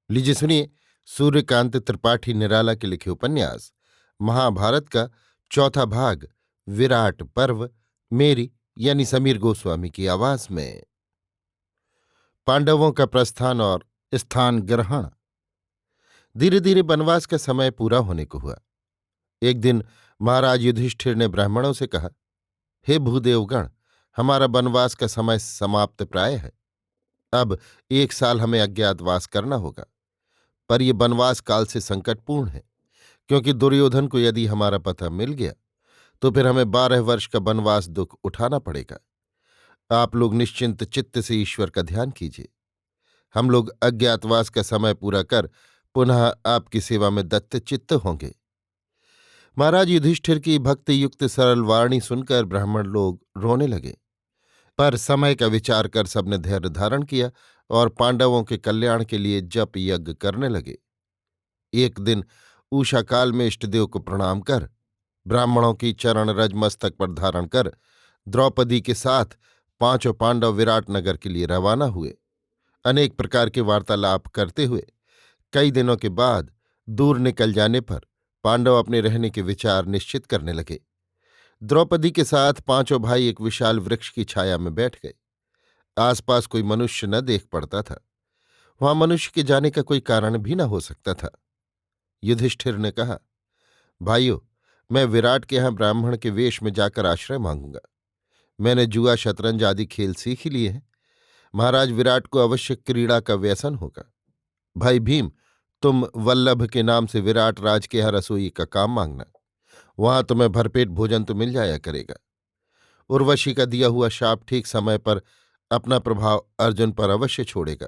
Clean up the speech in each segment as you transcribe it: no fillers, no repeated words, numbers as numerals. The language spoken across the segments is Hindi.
लीजिए सुनिए। सूर्यकांत त्रिपाठी निराला के लिखे उपन्यास महाभारत का चौथा भाग, विराट पर्व, मेरी यानी समीर गोस्वामी की आवाज में। पांडवों का प्रस्थान और स्थान ग्रहण। धीरे धीरे वनवास का समय पूरा होने को हुआ। एक दिन महाराज युधिष्ठिर ने ब्राह्मणों से कहा, हे भूदेवगण, हमारा वनवास का समय समाप्त प्राय है। अब 1 साल हमें अज्ञातवास करना होगा। पर यह वनवास काल से संकटपूर्ण है, क्योंकि दुर्योधन को यदि हमारा पता मिल गया तो फिर हमें 12 वर्ष का वनवास दुख उठाना पड़ेगा। आप लोग निश्चिंत चित्त से ईश्वर का ध्यान कीजिए। हम लोग अज्ञातवास का समय पूरा कर पुनः आपकी सेवा में दत्तचित्त होंगे। महाराज युधिष्ठिर की भक्ति युक्त सरल वाणी सुनकर ब्राह्मण लोग रोने लगे, पर समय का विचार कर सबने धैर्य धारण किया और पांडवों के कल्याण के लिए जप यज्ञ करने लगे। एक दिन उषा काल में इष्टदेव को प्रणाम कर, ब्राह्मणों की चरण रज मस्तक पर धारण कर द्रौपदी के साथ 5 पांडव विराट नगर के लिए रवाना हुए। अनेक प्रकार के वार्तालाप करते हुए कई दिनों के बाद दूर निकल जाने पर पांडव अपने रहने के विचार निश्चित करने लगे। द्रौपदी के साथ 5 भाई एक विशाल वृक्ष की छाया में बैठ गए। आसपास कोई मनुष्य न देख पड़ता था। वहां मनुष्य के जाने का कोई कारण भी न हो सकता था। युधिष्ठिर ने कहा, भाइयों, मैं विराट के यहाँ ब्राह्मण के वेश में जाकर आश्रय मांगूंगा। मैंने जुआ शतरंज आदि खेल सीख ही लिए हैं। महाराज विराट को अवश्य क्रीड़ा का व्यसन होगा। भाई भीम, तुम वल्लभ के नाम से विराट राज के यहाँ रसोई का काम मांगना। वहां तुम्हें भरपेट भोजन तो मिल जाया करेगा। उर्वशी का दिया हुआ शाप ठीक समय पर अपना प्रभाव अर्जुन पर अवश्य छोड़ेगा।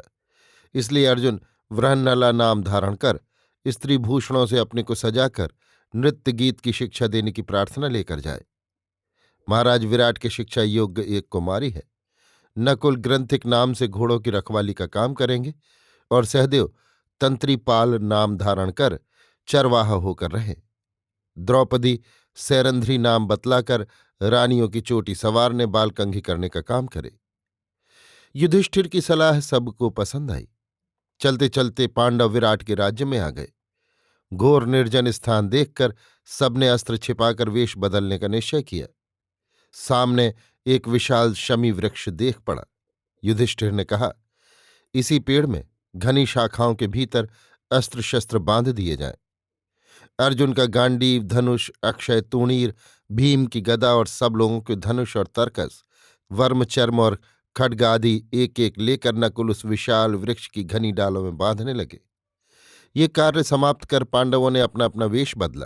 इसलिए अर्जुन वृहन्नला नाम धारण कर स्त्री भूषणों से अपने को सजाकर नृत्य गीत की शिक्षा देने की प्रार्थना लेकर जाए। महाराज विराट के शिक्षा योग्य एक कुमारी है। नकुल ग्रंथिक नाम से घोड़ों की रखवाली का काम करेंगे और सहदेव तंत्रीपाल नाम धारण कर चरवाहा होकर रहे। द्रौपदी सैरंध्री नाम बतलाकर रानियों की चोटी सवारने बालकंघी करने का काम करे। युधिष्ठिर की सलाह सबको पसंद आई। चलते चलते पांडव विराट के राज्य में आ गए। घोर निर्जन स्थान देखकर सबने अस्त्र छिपाकर वेश बदलने का निश्चय किया। सामने एक विशाल शमी वृक्ष देख पड़ा। युधिष्ठिर ने कहा, इसी पेड़ में घनी शाखाओं के भीतर अस्त्र शस्त्र बांध दिए जाएं। अर्जुन का गांडीव, धनुष, अक्षय तूणीर, भीम की गदा और सब लोगों के धनुष और तरकस, वर्म चर्म और खड्ग आदि एक एक लेकर नकुल उस विशाल वृक्ष की घनी डालों में बांधने लगे। ये कार्य समाप्त कर पांडवों ने अपना अपना वेश बदला।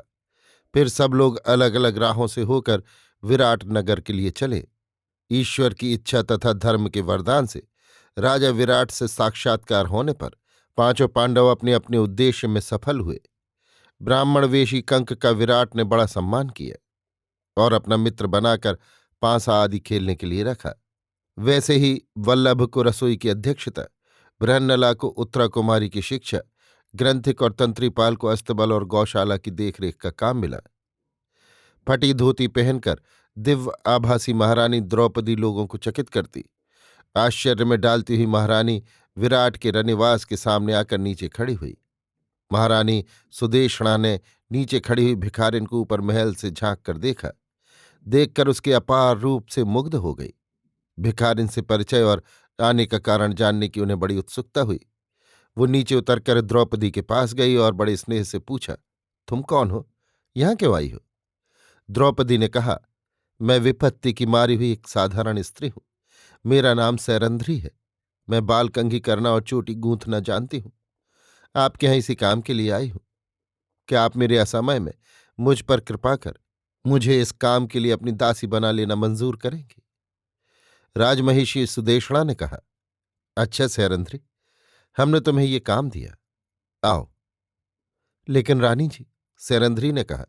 फिर सब लोग अलग अलग राहों से होकर विराट नगर के लिए चले। ईश्वर की इच्छा तथा धर्म के वरदान से राजा विराट से साक्षात्कार होने पर 5 पांडव अपने अपने उद्देश्य में सफल हुए। ब्राह्मण वेशी कंक का विराट ने बड़ा सम्मान किया और अपना मित्र बनाकर पांसा आदि खेलने के लिए रखा। वैसे ही वल्लभ को रसोई की अध्यक्षता, बृहन्नला को उत्तरा कुमारी की शिक्षा, ग्रंथिक और तंत्रीपाल को अस्तबल और गौशाला की देखरेख का काम मिला। फटी धोती पहनकर दिव्य आभासी महारानी द्रौपदी लोगों को चकित करती। आश्चर्य में डालती हुई महारानी विराट के रनिवास के सामने आकर नीचे खड़ी हुई। महारानी सुदेशणा ने नीचे खड़ी हुई भिखारिन को ऊपर महल से झांक कर देखा। देखकर उसके अपार रूप से मुग्ध हो गई। भिखारिन से परिचय और आने का कारण जानने की उन्हें बड़ी उत्सुकता हुई। वो नीचे उतरकर द्रौपदी के पास गई और बड़े स्नेह से पूछा, तुम कौन हो? यहां क्यों आई हो? द्रौपदी ने कहा, मैं विपत्ति की मारी हुई एक साधारण स्त्री हूं। मेरा नाम सैरंध्री है। मैं बालकंघी करना और चोटी गूंथना जानती हूं। आपके यहाँ इसी काम के लिए आई हूं। क्या आप मेरे असमय में मुझ पर कृपा कर मुझे इस काम के लिए अपनी दासी बना लेना मंजूर करेंगे? राजमहिषी सुदेशणा ने कहा, अच्छा सैरंध्री, हमने तुम्हें ये काम दिया, आओ। लेकिन रानी जी, सैरंध्री ने कहा,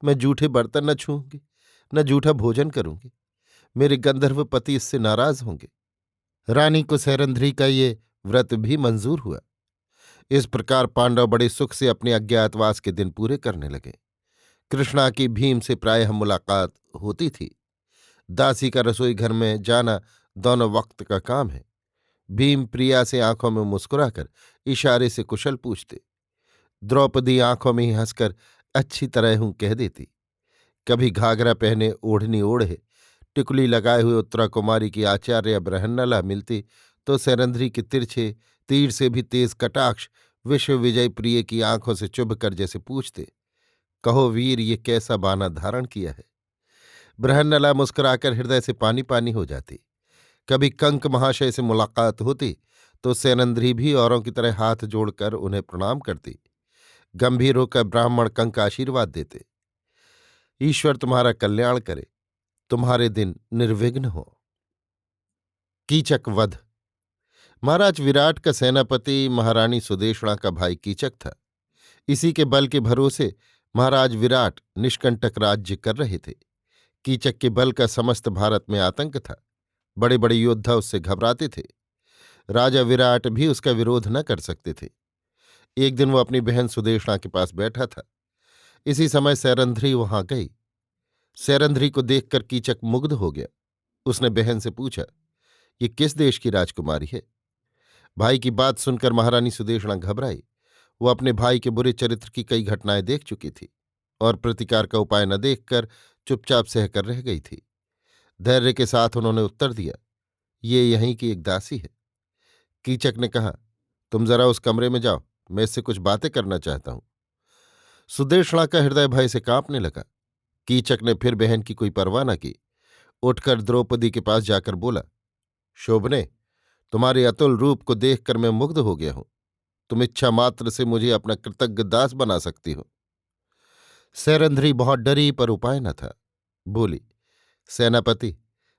मैं जूठे बर्तन न छूऊंगी, न जूठा भोजन करूंगी। मेरे गंधर्व पति इससे नाराज होंगे। रानी को सैरंध्री का ये व्रत भी मंजूर हुआ। इस प्रकार पांडव बड़े सुख से अपने अज्ञातवास के दिन पूरे करने लगे। कृष्णा की भीम से प्रायः मुलाकात होती थी। दासी का रसोई घर में जाना दोनों वक्त का काम है। भीम प्रिया से आंखों में मुस्कुराकर इशारे से कुशल पूछते। द्रौपदी आंखों में ही हंसकर अच्छी तरह हूं कह देती। कभी घाघरा पहने ओढ़नी ओढ़े टिकुली लगाए हुए उत्तरा कुमारी की आचार्य बृहन्नला मिलती तो सैरंध्री के तिरछे तीर से भी तेज कटाक्ष विश्व विजय प्रिय की आंखों से चुभ कर जैसे पूछते, कहो वीर ये कैसा बाना धारण किया है। बृहन्नला मुस्कुराकर हृदय से पानी पानी हो जाती। कभी कंक महाशय से मुलाकात होती तो सैरंध्री भी औरों की तरह हाथ जोड़कर उन्हें प्रणाम करती। गंभीर होकर ब्राह्मण कंक आशीर्वाद देते, ईश्वर तुम्हारा कल्याण करे, तुम्हारे दिन निर्विघ्न हो। कीचक वध। महाराज विराट का सेनापति महारानी सुदेशणा का भाई कीचक था। इसी के बल के भरोसे महाराज विराट निष्कंटक राज्य कर रहे थे। कीचक के बल का समस्त भारत में आतंक था। बड़े बड़े योद्धा उससे घबराते थे। राजा विराट भी उसका विरोध न कर सकते थे। एक दिन वो अपनी बहन सुदेशणा के पास बैठा था। इसी समय सैरंध्री वहां गई। सैरंध्री को देखकर कीचक मुग्ध हो गया। उसने बहन से पूछा, ये किस देश की राजकुमारी है? भाई की बात सुनकर महारानी सुदेशणा घबराई। वो अपने भाई के बुरे चरित्र की कई घटनाएं देख चुकी थी और प्रतिकार का उपाय न देखकर चुपचाप सहकर रह गई थी। धैर्य के साथ उन्होंने उत्तर दिया, ये यहीं की एक दासी है। कीचक ने कहा, तुम जरा उस कमरे में जाओ, मैं इससे कुछ बातें करना चाहता हूं। सुदेशणा का हृदय भय से कांपने लगा। कीचक ने फिर बहन की कोई परवाह न की। उठकर द्रौपदी के पास जाकर बोला, शोभने, तुम्हारे अतुल रूप को देखकर मैं मुग्ध हो गया हूं। तुम इच्छा मात्र से मुझे अपना कृतज्ञ दास बना सकती हो। सैरंध्री बहुत डरी पर उपाय न था। बोली, सेनापति,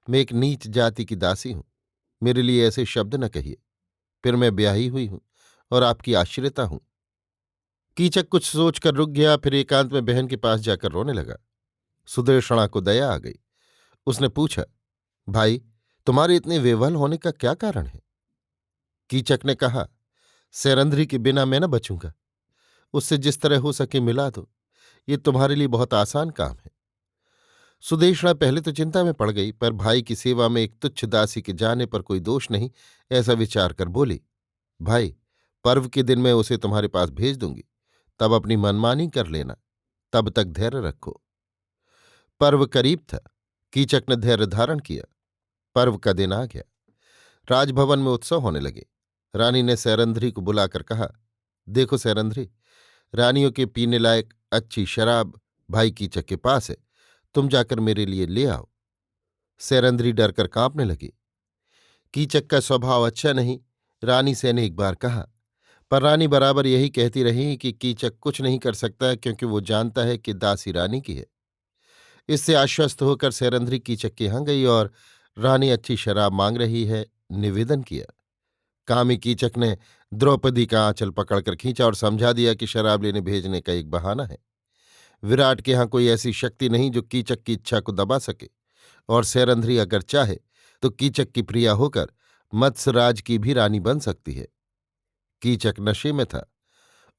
मैं एक नीच जाति की दासी हूं। मेरे लिए ऐसे शब्द न कहिए। फिर मैं ब्याही हुई हूं और आपकी आश्रिता हूं। कीचक कुछ सोचकर रुक गया, फिर एकांत में बहन के पास जाकर रोने लगा। सुदेशणा को दया आ गई। उसने पूछा, भाई, तुम्हारे इतने विह्वल होने का क्या कारण है? कीचक ने कहा, सैरंध्री के बिना मैं न बचूंगा। उससे जिस तरह हो सके मिला दो। ये तुम्हारे लिए बहुत आसान काम है। सुदेशणा पहले तो चिंता में पड़ गई, पर भाई की सेवा में एक तुच्छ दासी के जाने पर कोई दोष नहीं, ऐसा विचार कर बोली, भाई, पर्व के दिन मैं उसे तुम्हारे पास भेज दूंगी, तब अपनी मनमानी कर लेना। तब तक धैर्य रखो। पर्व करीब था। कीचक ने धैर्य धारण किया। पर्व का दिन आ गया। राजभवन में उत्सव होने लगे। रानी ने सैरंध्री को बुलाकर कहा, देखो सैरंध्री, रानियों के पीने लायक अच्छी शराब भाई कीचक के पास है, तुम जाकर मेरे लिए ले आओ। सैरंध्री डरकर कांपने लगी। कीचक का स्वभाव अच्छा नहीं, रानी से अनेक बार कहा, पर रानी बराबर यही कहती रही कि कीचक कुछ नहीं कर सकता क्योंकि वो जानता है कि दासी रानी की है। इससे आश्वस्त होकर सैरंध्री कीचक के यहाँ गई और रानी अच्छी शराब मांग रही है निवेदन किया। कामी कीचक ने द्रौपदी का आंचल पकड़कर खींचा और समझा दिया कि शराब लेने भेजने का एक बहाना है। विराट के यहाँ कोई ऐसी शक्ति नहीं जो कीचक की इच्छा को दबा सके, और सैरंध्री अगर चाहे तो कीचक की प्रिया होकर मत्स्यराज की भी रानी बन सकती है। कीचक नशे में था।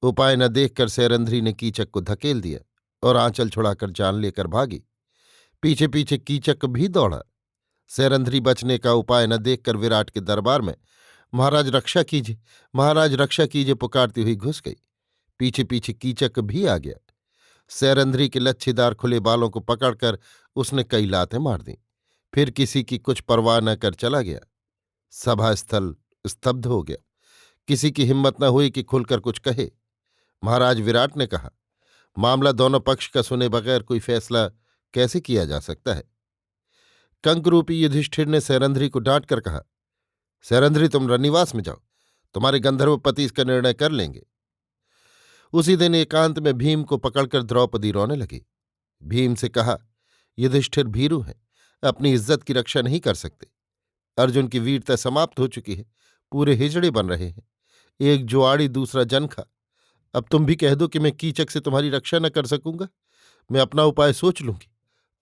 उपाय न देखकर सैरंध्री ने कीचक को धकेल दिया और आंचल छुड़ाकर जान लेकर भागी। पीछे पीछे कीचक भी दौड़ा। सैरंध्री बचने का उपाय न देखकर विराट के दरबार में महाराज रक्षा कीजिए, महाराज रक्षा कीजिए पुकारती हुई घुस गई। पीछे पीछे कीचक भी आ गया। सैरंध्री के लच्छेदार खुले बालों को पकड़कर उसने कई लातें मार दी। फिर किसी की कुछ परवाह न कर चला गया। सभा स्थल स्तब्ध हो गया। किसी की हिम्मत न हुई कि खुलकर कुछ कहे। महाराज विराट ने कहा, मामला दोनों पक्ष का सुने बगैर कोई फैसला कैसे किया जा सकता है? कंकरूपी युधिष्ठिर ने सैरंध्री को डांट कर कहा, सैरंध्री, तुम रनिवास में जाओ, तुम्हारे गंधर्व पति इसका निर्णय कर लेंगे। उसी दिन एकांत में भीम को पकड़कर द्रौपदी रोने लगी। भीम से कहा, युधिष्ठिर भीरू हैं, अपनी इज्जत की रक्षा नहीं कर सकते। अर्जुन की वीरता समाप्त हो चुकी है, पूरे हिजड़े बन रहे हैं। एक जुआड़ी दूसरा जनखा। अब तुम भी कह दो कि मैं कीचक से तुम्हारी रक्षा न कर सकूंगा। मैं अपना उपाय सोच लूंगी।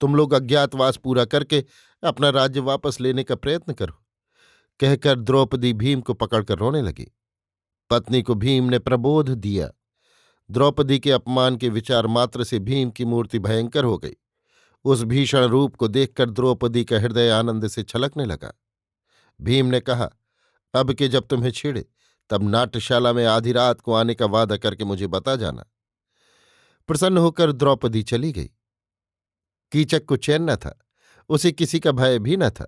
तुम लोग अज्ञातवास पूरा करके अपना राज्य वापस लेने का प्रयत्न करो। कहकर द्रौपदी भीम को पकड़कर रोने लगी। पत्नी को भीम ने प्रबोध दिया। द्रौपदी के अपमान के विचार मात्र से भीम की मूर्ति भयंकर हो गई। उस भीषण रूप को देखकर द्रौपदी का हृदय आनंद से छलकने लगा। भीम ने कहा, अब के जब तुम्हें छेड़े तब नाट्यशाला में आधी रात को आने का वादा करके मुझे बता जाना। प्रसन्न होकर द्रौपदी चली गई। कीचक को चैन न था, उसे किसी का भय भी न था।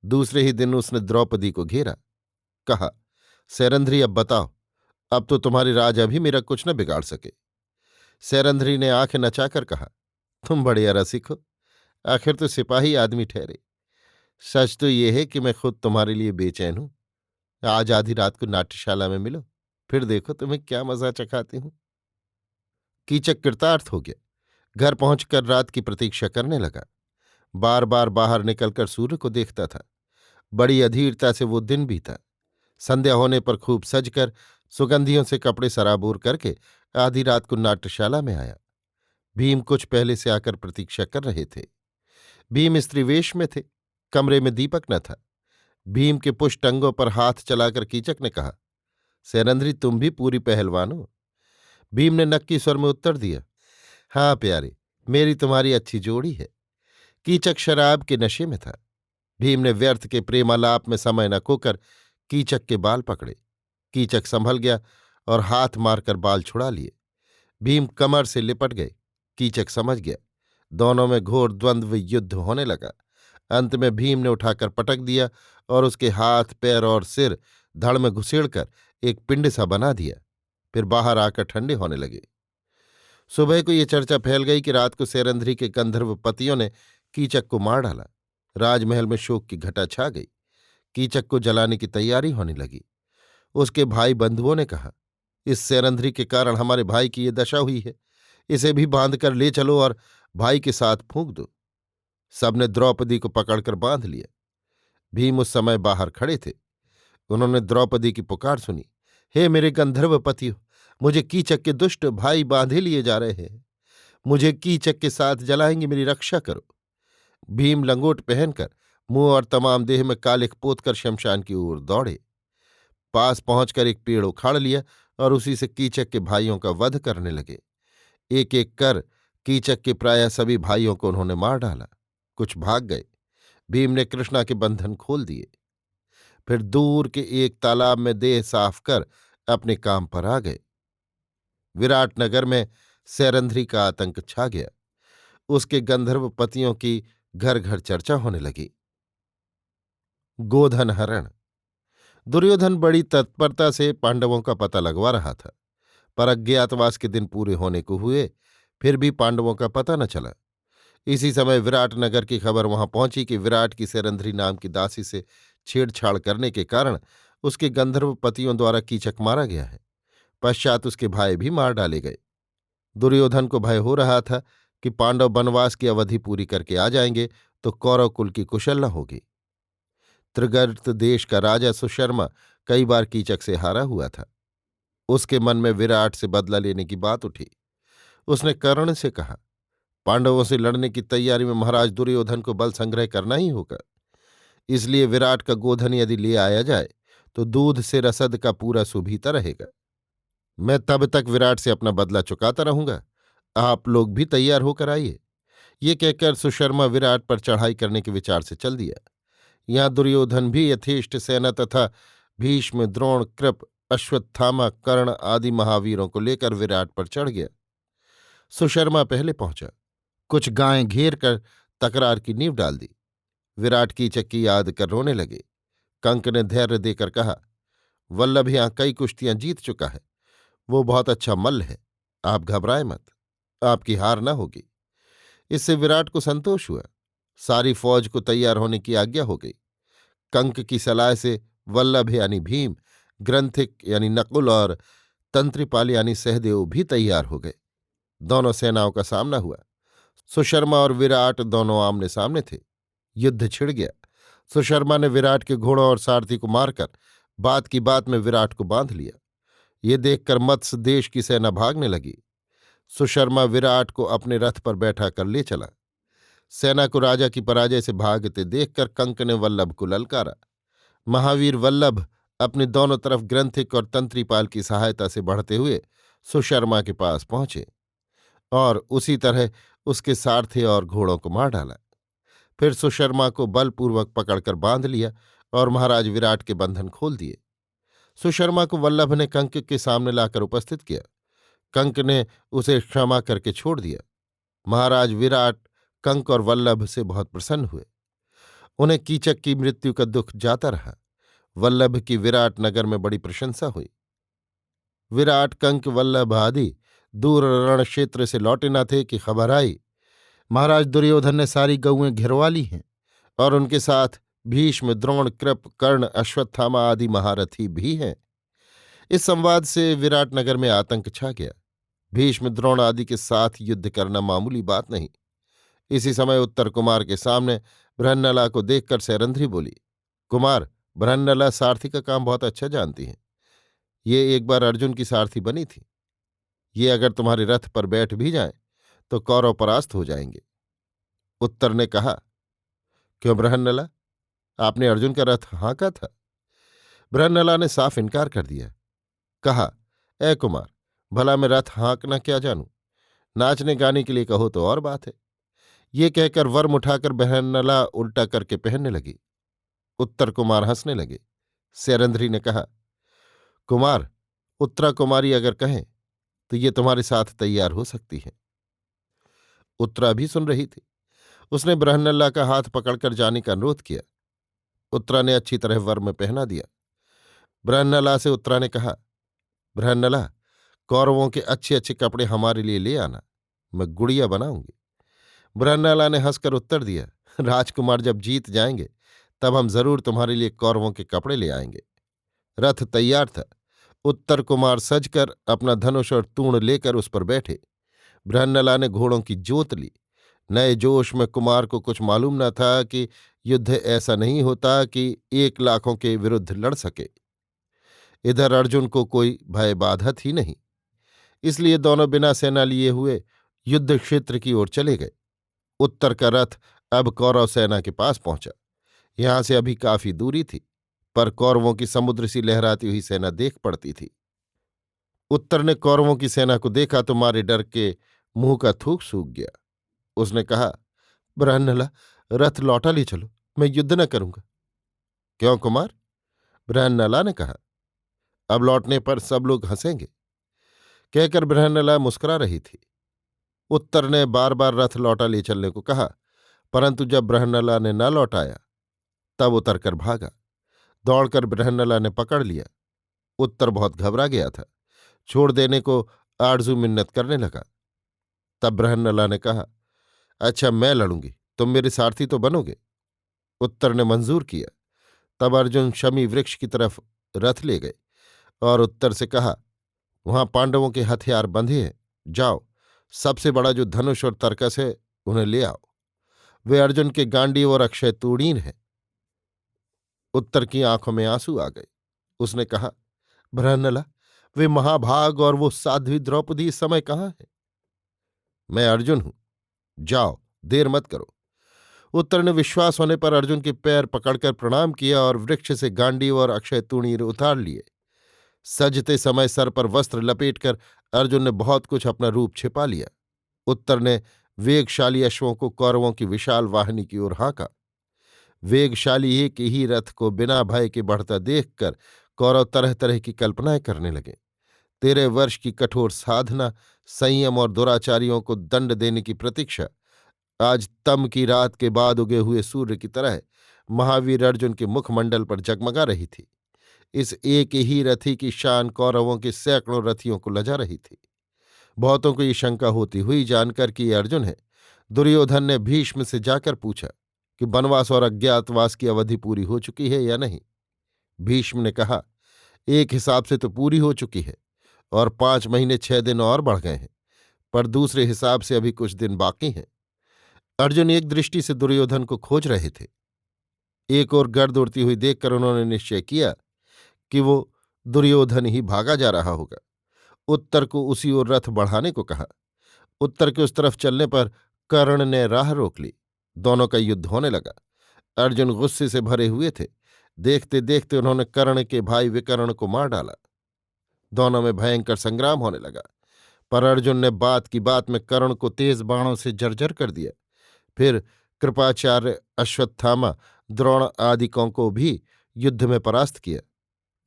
दूसरे ही दिन उसने द्रौपदी को घेरा। कहा, सैरंध्री अब बताओ, अब तो तुम्हारी राजा भी मेरा कुछ न बिगाड़ सके। सैरंध्री ने आंखें नचाकर कहा, तुम बड़े रसिक हो, आखिर तो सिपाही आदमी ठहरे। सच तो ये है कि मैं खुद तुम्हारे लिए बेचैन हूं। आज आधी रात को नाट्यशाला में मिलो, फिर देखो तुम्हें क्या मजा चखाती हूं। कीचक कृतार्थ हो गया। घर पहुंचकर रात की प्रतीक्षा करने लगा। बार बार बाहर निकलकर सूर्य को देखता था। बड़ी अधीरता से वो दिन बीता। संध्या होने पर खूब सजकर सुगंधियों से कपड़े सराबोर करके आधी रात को नाट्यशाला में आया। भीम कुछ पहले से आकर प्रतीक्षा कर रहे थे। भीम स्त्रीवेश में थे। कमरे में दीपक न था। भीम के पुष्ट अंगों पर हाथ चलाकर कीचक ने कहा, सैरंध्री तुम भी पूरी पहलवान हो। भीम ने नक्की स्वर में उत्तर दिया, हाँ प्यारे, मेरी तुम्हारी अच्छी जोड़ी है। कीचक शराब के नशे में था। भीम ने व्यर्थ के प्रेमालाप में समय न खोकर कीचक के बाल पकड़े। कीचक संभल गया और हाथ मारकर बाल छुड़ा लिए। भीम कमर से लिपट गए। कीचक समझ गया। दोनों में घोर द्वंद्व युद्ध होने लगा। अंत में भीम ने उठाकर पटक दिया और उसके हाथ पैर और सिर धड़ में घुसेड़कर एक पिंड सा बना दिया। फिर बाहर आकर ठंडे होने लगे। सुबह को ये चर्चा फैल गई कि रात को सैरंध्री के गंधर्व पतियों ने कीचक को मार डाला। राजमहल में शोक की घटा छा गई। कीचक को जलाने की तैयारी होने लगी। उसके भाई बंधुओं ने कहा, इस सैरंध्री के कारण हमारे भाई की ये दशा हुई है, इसे भी बांध कर ले चलो और भाई के साथ फूंक दो। सबने द्रौपदी को पकड़कर बांध लिया। भीम उस समय बाहर खड़े थे। उन्होंने द्रौपदी की पुकार सुनी, हे मेरे गंधर्व पतियों, मुझे कीचक के दुष्ट भाई बांधे लिए जा रहे हैं। मुझे कीचक के साथ जलाएंगे, मेरी रक्षा करो। भीम लंगोट पहनकर मुंह और तमाम देह में कालिख पोतकर शमशान की ओर दौड़े। पास पहुंचकर एक पेड़ उखाड़ लिया और उसी से कीचक के भाइयों का वध करने लगे। एक एक कर कीचक के प्रायः सभी भाइयों को उन्होंने मार डाला। कुछ भाग गए। भीम ने कृष्णा के बंधन खोल दिए। फिर दूर के एक तालाब में देह साफ कर अपने काम पर आ गए। विराटनगर में सैरंध्री का आतंक छा गया। उसके गंधर्व पतियों की घर घर चर्चा होने लगी। गोधन हरण। दुर्योधन बड़ी तत्परता से पांडवों का पता लगवा रहा था, पर अज्ञातवास के दिन पूरे होने को हुए, फिर भी पांडवों का पता न चला। इसी समय विराटनगर की खबर वहां पहुंची कि विराट की सैरंध्री नाम की दासी से छेड़छाड़ करने के कारण उसके गंधर्व पतियों द्वारा कीचक मारा गया है। पश्चात उसके भाई भी मार डाले गए। दुर्योधन को भय हो रहा था कि पांडव वनवास की अवधि पूरी करके आ जाएंगे तो कौरव कुल की कुशल न होगी। त्रिगर्त देश का राजा सुशर्मा कई बार कीचक से हारा हुआ था। उसके मन में विराट से बदला लेने की बात उठी। उसने कर्ण से कहा, पांडवों से लड़ने की तैयारी में महाराज दुर्योधन को बल संग्रह करना ही होगा। इसलिए विराट का गोधन यदि ले आया जाए तो दूध से रसद का पूरा सुभीता रहेगा। मैं तब तक विराट से अपना बदला चुकाता रहूंगा। आप लोग भी तैयार होकर आइए। ये कहकर सुशर्मा विराट पर चढ़ाई करने के विचार से चल दिया। यहां दुर्योधन भी यथेष्ट सेना तथा भीष्म, द्रोण, कृप, अश्वत्थामा, कर्ण आदि महावीरों को लेकर विराट पर चढ़ गया। सुशर्मा पहले पहुंचा। कुछ गायें घेर कर तकरार की नींव डाल दी। विराट कीचक की याद कर रोने लगे। कंक ने धैर्य देकर कहा, वल्लभ यहां कई कुश्तियां जीत चुका है, वो बहुत अच्छा मल्ल है, आप घबराएं मत, आपकी हार न होगी। इससे विराट को संतोष हुआ। सारी फौज को तैयार होने की आज्ञा हो गई। कंक की सलाह से वल्लभ यानी भीम, ग्रंथिक यानी नकुल और तंत्रिपाल यानी सहदेव भी तैयार हो गए। दोनों सेनाओं का सामना हुआ। सुशर्मा और विराट दोनों आमने सामने थे। युद्ध छिड़ गया। सुशर्मा ने विराट के घोड़ों और सारथी को मारकर बात की बात में विराट को बांध लिया। ये देखकर मत्स्य देश की सेना भागने लगी। सुशर्मा विराट को अपने रथ पर बैठा कर ले चला। सेना को राजा की पराजय से भागते देखकर कंक ने वल्लभ को ललकारा। महावीर वल्लभ अपने दोनों तरफ ग्रंथिक और तंत्रीपाल की सहायता से बढ़ते हुए सुशर्मा के पास पहुंचे और उसी तरह उसके सारथी और घोड़ों को मार डाला। फिर सुशर्मा को बलपूर्वक पकड़कर बांध लिया और महाराज विराट के बंधन खोल दिए। सुशर्मा को वल्लभ ने कंक के सामने लाकर उपस्थित किया। कंक ने उसे क्षमा करके छोड़ दिया। महाराज विराट कंक और वल्लभ से बहुत प्रसन्न हुए। उन्हें कीचक की मृत्यु का दुख जाता रहा। वल्लभ की विराट नगर में बड़ी प्रशंसा हुई। विराट कंक वल्लभ आदि दूर रण क्षेत्र से लौटे न थे कि खबर आई, महाराज दुर्योधन ने सारी गऊएं घिरवा ली हैं और उनके साथ भीष्म, द्रोण, कृप, कर्ण, अश्वत्थामा आदि महारथी भी हैं। इस संवाद से विराट नगर में आतंक छा गया। भीष्म, द्रोण आदि के साथ युद्ध करना मामूली बात नहीं। इसी समय उत्तर कुमार के सामने बृहन्नला को देखकर सैरंध्री बोली, कुमार, बृहन्नला सारथी का काम बहुत अच्छा जानती है। ये एक बार अर्जुन की सारथी बनी थी। ये अगर तुम्हारे रथ पर बैठ भी जाए तो कौरव परास्त हो जाएंगे। उत्तर ने कहा, क्यों बृहन्नला, आपने अर्जुन का रथ हाँका था? बृहन्नला ने साफ इनकार कर दिया। कहा, ए कुमार, भला मैं रथ हाँकना क्या जानूं? नाचने गाने के लिए कहो तो और बात है। ये कहकर वर्म उठाकर बृहन्नला उल्टा करके पहनने लगी। उत्तर कुमार हंसने लगे। सैरंध्री ने कहा, कुमार, उत्तरा कुमारी अगर कहें तो ये तुम्हारे साथ तैयार हो सकती है। उत्तरा भी सुन रही थी। उसने बृहन्नला का हाथ पकड़कर जाने का अनुरोध किया। उत्तरा ने अच्छी तरह वर में पहना दिया। बृहन्नला से उत्तरा ने कहा, बृहन्नला, कौरवों के अच्छे अच्छे कपड़े हमारे लिए ले आना, मैं गुड़िया बनाऊंगी। बृहन्नला ने हंसकर उत्तर दिया, राजकुमार जब जीत जाएंगे तब हम जरूर तुम्हारे लिए कौरवों के कपड़े ले आएंगे। रथ तैयार था। उत्तर कुमार सजकर अपना धनुष और तूण लेकर उस पर बैठे। बृहन्नला ने घोड़ों की जोत ली। नए जोश में कुमार को कुछ मालूम न था कि युद्ध ऐसा नहीं होता कि 1,00,000 के विरुद्ध लड़ सके। इधर अर्जुन को कोई भय बाधत ही नहीं, इसलिए दोनों बिना सेना लिए हुए युद्ध क्षेत्र की ओर चले गए। उत्तर का रथ अब कौरव सेना के पास पहुंचा। यहां से अभी काफी दूरी थी, पर कौरवों की समुद्र सी लहराती हुई सेना देख पड़ती थी। उत्तर ने कौरवों की सेना को देखा तो मारे डर के मुंह का थूक सूख गया। उसने कहा, बृहन्नला, रथ लौटा ले चलो, मैं युद्ध न करूंगा। क्यों कुमार? बृहन्नला ने कहा, अब लौटने पर सब लोग हंसेंगे। कहकर बृहन्नला मुस्कुरा रही थी। उत्तर ने बार बार रथ लौटा ले चलने को कहा, परंतु जब बृहन्नला ने न लौटाया तब उतर कर भागा। दौड़कर बृहन्नला ने पकड़ लिया। उत्तर बहुत घबरा गया था, छोड़ देने को आरजू मिन्नत करने लगा। तब बृहन्नला ने कहा, अच्छा मैं लड़ूंगी, तुम मेरे सारथी तो बनोगे? उत्तर ने मंजूर किया। तब अर्जुन शमी वृक्ष की तरफ रथ ले गए और उत्तर से कहा, वहां पांडवों के हथियार बंधे हैं, जाओ, सबसे बड़ा जो धनुष और तरकस है उन्हें ले आओ। वे अर्जुन के गांडीव और अक्षय तूणीर हैं। उत्तर की आंखों में आंसू आ गए। उसने कहा, बृहन्नला, वे महाभाग और वो साध्वी द्रौपदी इस समय कहाँ है? मैं अर्जुन हूं, जाओ, देर मत करो। उत्तर ने विश्वास होने पर अर्जुन के पैर पकड़कर प्रणाम किया और वृक्ष से गांडीव और अक्षय तूणीर उतार लिए। सजते समय सर पर वस्त्र लपेटकर अर्जुन ने बहुत कुछ अपना रूप छिपा लिया। उत्तर ने वेगशाली अश्वों को कौरवों की विशाल वाहिनी की ओर हाँका। वेगशाली एक ही रथ को बिना भय के बढ़ता देखकर कौरव तरह तरह की कल्पनाएं करने लगे। 13 वर्ष की कठोर साधना, संयम और दुराचारियों को दंड देने की प्रतीक्षा आज तम की रात के बाद उगे हुए सूर्य की तरह महावीर अर्जुन के मुखमंडल पर जगमगा रही थी। इस एक ही रथी की शान कौरवों के सैकड़ों रथियों को लजा रही थी। बहुतों को ये शंका होती हुई जानकर कि ये अर्जुन है, दुर्योधन ने भीष्म से जाकर पूछा कि वनवास और अज्ञातवास की अवधि पूरी हो चुकी है या नहीं। भीष्म ने कहा, एक हिसाब से तो पूरी हो चुकी है और 5 महीने 6 दिन और बढ़ गए हैं, पर दूसरे हिसाब से अभी कुछ दिन बाकी हैं। अर्जुन एक दृष्टि से दुर्योधन को खोज रहे थे। एक ओर गर्द उड़ती हुई देखकर उन्होंने निश्चय किया कि वो दुर्योधन ही भागा जा रहा होगा। उत्तर को उसी ओर रथ बढ़ाने को कहा। उत्तर के उस तरफ चलने पर कर्ण ने राह रोक ली। दोनों का युद्ध होने लगा। अर्जुन गुस्से से भरे हुए थे। देखते देखते उन्होंने कर्ण के भाई विकर्ण को मार डाला। दोनों में भयंकर संग्राम होने लगा, पर अर्जुन ने बात की बात में कर्ण को तेज बाणों से जर्जर कर दिया। फिर कृपाचार्य, अश्वत्थामा, द्रोण आदिकों को भी युद्ध में परास्त किया।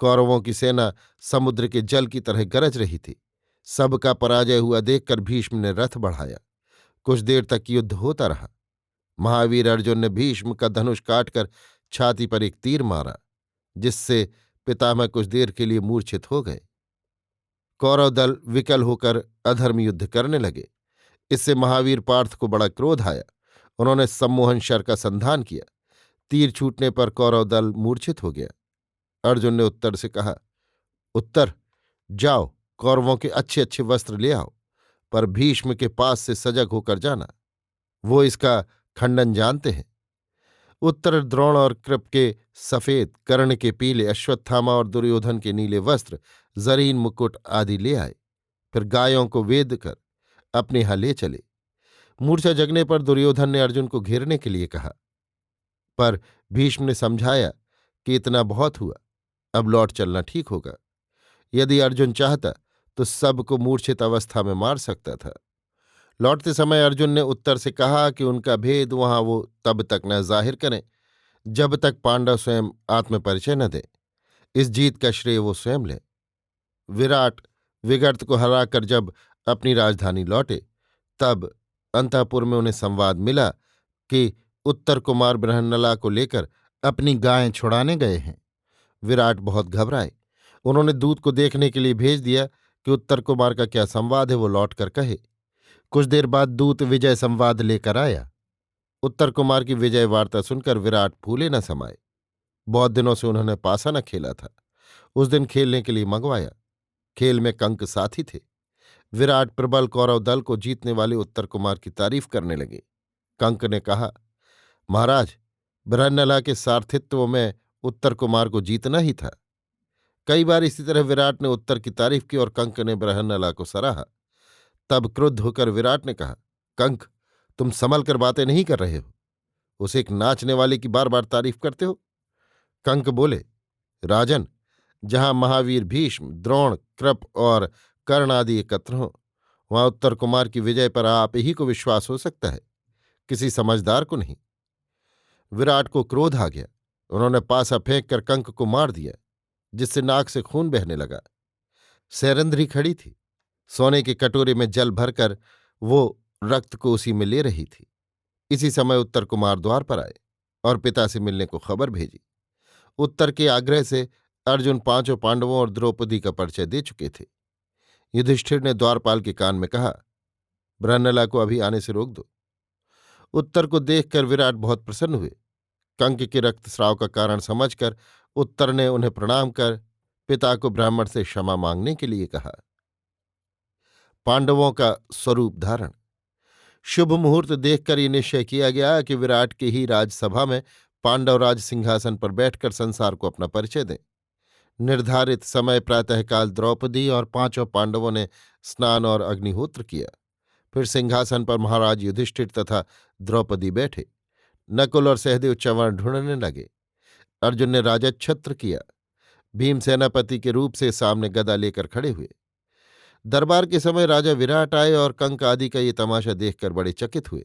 कौरवों की सेना समुद्र के जल की तरह गरज रही थी। सबका पराजय हुआ देखकर भीष्म ने रथ बढ़ाया। कुछ देर तक युद्ध होता रहा। महावीर अर्जुन ने भीष्म का धनुष काटकर छाती पर एक तीर मारा, जिससे पितामह कुछ देर के लिए मूर्छित हो गए। कौरव दल विकल होकर अधर्म युद्ध करने लगे। इससे महावीर पार्थ को बड़ा क्रोध आया। उन्होंने सम्मोहन शर का संधान किया। तीर छूटने पर कौरव दल मूर्छित हो गया। अर्जुन ने उत्तर से कहा, उत्तर, जाओ कौरवों के अच्छे अच्छे वस्त्र ले आओ, पर भीष्म के पास से सजग होकर जाना, वो इसका खंडन जानते हैं। उत्तर द्रोण और कृप के सफेद, कर्ण के पीले, अश्वत्थामा और दुर्योधन के नीले वस्त्र, जरीन मुकुट आदि ले आए। फिर गायों को वेद कर अपने यहां ले चले। मूर्छा जगने पर दुर्योधन ने अर्जुन को घेरने के लिए कहा, पर भीष्म ने समझाया कि इतना बहुत हुआ, अब लौट चलना ठीक होगा। यदि अर्जुन चाहता तो सबको मूर्छित अवस्था में मार सकता था। लौटते समय अर्जुन ने उत्तर से कहा कि उनका भेद वहां वो तब तक न जाहिर करें जब तक पांडव स्वयं आत्मपरिचय न दें। इस जीत का श्रेय वो स्वयं लें। विराट विगर्त को हराकर जब अपनी राजधानी लौटे, तब अंतःपुर में उन्हें संवाद मिला कि उत्तर कुमार बृहन्नला को लेकर अपनी गायें छुड़ाने गए हैं। विराट बहुत घबराए। उन्होंने दूत को देखने के लिए भेज दिया कि उत्तर कुमार का क्या संवाद है, वो लौटकर कहे। कुछ देर बाद दूत विजय संवाद लेकर आया। उत्तर कुमार की विजय वार्ता सुनकर विराट फूले न समाये। बहुत दिनों से उन्होंने पासा न खेला था। उस दिन खेलने के लिए मंगवाया। खेल में कंक साथी थे। विराट प्रबल कौरव दल को जीतने वाले उत्तर कुमार की तारीफ करने लगे। कंक ने कहा, महाराज, बृहन्नला के सारथित्व में उत्तर कुमार को जीतना ही था। कई बार इसी तरह विराट ने उत्तर की तारीफ की और कंक ने बृहन्नला को सराहा। तब क्रुद्ध होकर विराट ने कहा, कंक, तुम संभल कर बातें नहीं कर रहे हो। उसे एक नाचने वाले की बार बार तारीफ करते हो। कंक बोले, राजन, जहां महावीर भीष्म, द्रोण, कृप और कर्ण आदि एकत्र हों, वहां उत्तर कुमार की विजय पर आप ही को विश्वास हो सकता है, किसी समझदार को नहीं। विराट को क्रोध आ गया। उन्होंने पासा फेंक कर कंक को मार दिया, जिससे नाक से खून बहने लगा। सैरंध्री खड़ी थी। सोने के कटोरे में जल भरकर वो रक्त को उसी में ले रही थी। इसी समय उत्तर कुमार द्वार पर आए और पिता से मिलने को खबर भेजी। उत्तर के आग्रह से अर्जुन पांचों पांडवों और द्रौपदी का परिचय दे चुके थे। युधिष्ठिर ने द्वारपाल के कान में कहा, बृहन्नला को अभी आने से रोक दो। उत्तर को देखकर विराट बहुत प्रसन्न हुए। कंक के रक्तस्राव का कारण समझकर उत्तर ने उन्हें प्रणाम कर पिता को ब्राह्मण से क्षमा मांगने के लिए कहा। पांडवों का स्वरूप धारण। शुभ मुहूर्त देखकर ये निश्चय किया गया कि विराट की ही राजसभा में पांडवराज सिंहासन पर बैठकर संसार को अपना परिचय दें। निर्धारित समय प्रातःकाल द्रौपदी और पांचों पांडवों ने स्नान और अग्निहोत्र किया। फिर सिंहासन पर महाराज युधिष्ठिर तथा द्रौपदी बैठे। नकुल और सहदेव च्यवन ढूंढने लगे। अर्जुन ने राजच्छत्र किया। भीम सेनापति के रूप से सामने गदा लेकर खड़े हुए। दरबार के समय राजा विराट आए और कंक आदि का ये तमाशा देखकर बड़े चकित हुए।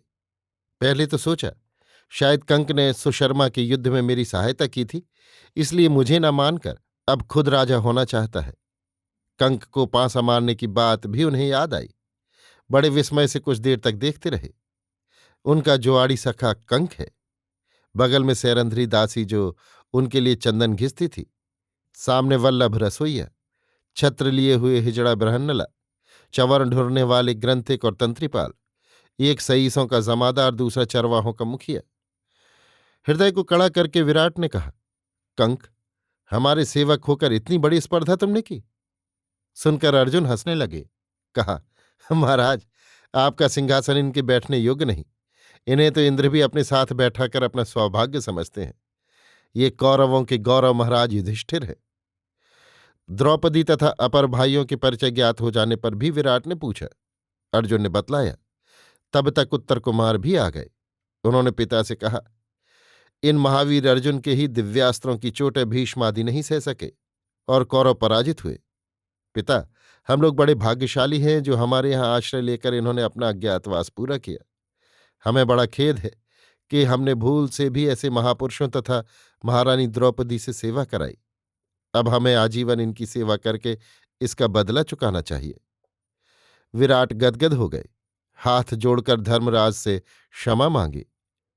पहले तो सोचा शायद कंक ने सुशर्मा के युद्ध में मेरी सहायता की थी, इसलिए मुझे न मानकर अब खुद राजा होना चाहता है। कंक को पांसा मारने की बात भी उन्हें याद आई। बड़े विस्मय से कुछ देर तक देखते रहे। उनका जोआड़ी सखा कंक है। बगल में सैरंध्री दासी जो उनके लिए चंदन घिसती थी। सामने वल्लभ रसोइया, छत्र लिए हुए हिजड़ा बृहन्नला, चंवर ढूंढने वाले ग्रंथिक और तंत्रीपाल, एक सईसों का जमादार, दूसरा चरवाहों का मुखिया। हृदय को कड़ा करके विराट ने कहा, कंक, हमारे सेवक होकर इतनी बड़ी स्पर्धा तुमने की? सुनकर अर्जुन हंसने लगे। कहा, महाराज, आपका सिंहासन इनके बैठने योग्य नहीं। इन्हें तो इंद्र भी अपने साथ बैठाकर अपना सौभाग्य समझते हैं। ये कौरवों के गौरव महाराज युधिष्ठिर है। द्रौपदी तथा अपर भाइयों के परिचय ज्ञात हो जाने पर भी विराट ने पूछा। अर्जुन ने बतलाया। तब तक उत्तर कुमार भी आ गए। उन्होंने पिता से कहा, इन महावीर अर्जुन के ही दिव्यास्त्रों की चोटें भीष्म आदि नहीं सह सके और कौरव पराजित हुए। पिता, हम लोग बड़े भाग्यशाली हैं जो हमारे यहाँ आश्रय लेकर इन्होंने अपना अज्ञातवास पूरा किया। हमें बड़ा खेद है कि हमने भूल से भी ऐसे महापुरुषों तथा महारानी द्रौपदी से सेवा कराई। अब हमें आजीवन इनकी सेवा करके इसका बदला चुकाना चाहिए। विराट गदगद हो गए, हाथ जोड़कर धर्मराज से क्षमा मांगी।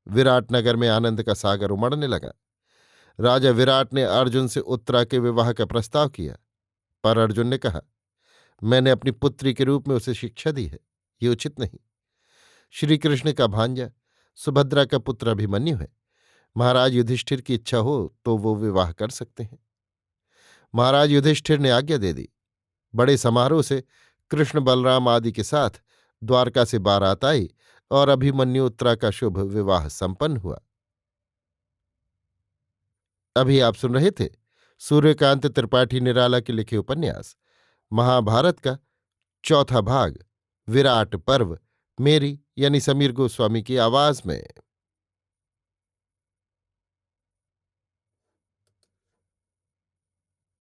विराट नगर में आनंद का सागर उमड़ने लगा। राजा विराट ने अर्जुन से उत्तरा के विवाह का प्रस्ताव किया, पर अर्जुन ने कहा, मैंने अपनी पुत्री के रूप में उसे शिक्षा दी है, ये उचित नहीं। श्री कृष्ण का भांजा, सुभद्रा का पुत्र अभिमन्यु है। महाराज युधिष्ठिर की इच्छा हो तो वो विवाह कर सकते हैं। महाराज युधिष्ठिर ने आज्ञा दे दी। बड़े समारोह से कृष्ण बलराम आदि के साथ द्वारका से बारात आई और अभिमन्यु उत्तरा का शुभ विवाह संपन्न हुआ। अभी आप सुन रहे थे सूर्यकांत त्रिपाठी निराला के लिखे उपन्यास महाभारत का चौथा भाग, विराट पर्व, मेरी यानी समीर गोस्वामी की आवाज में।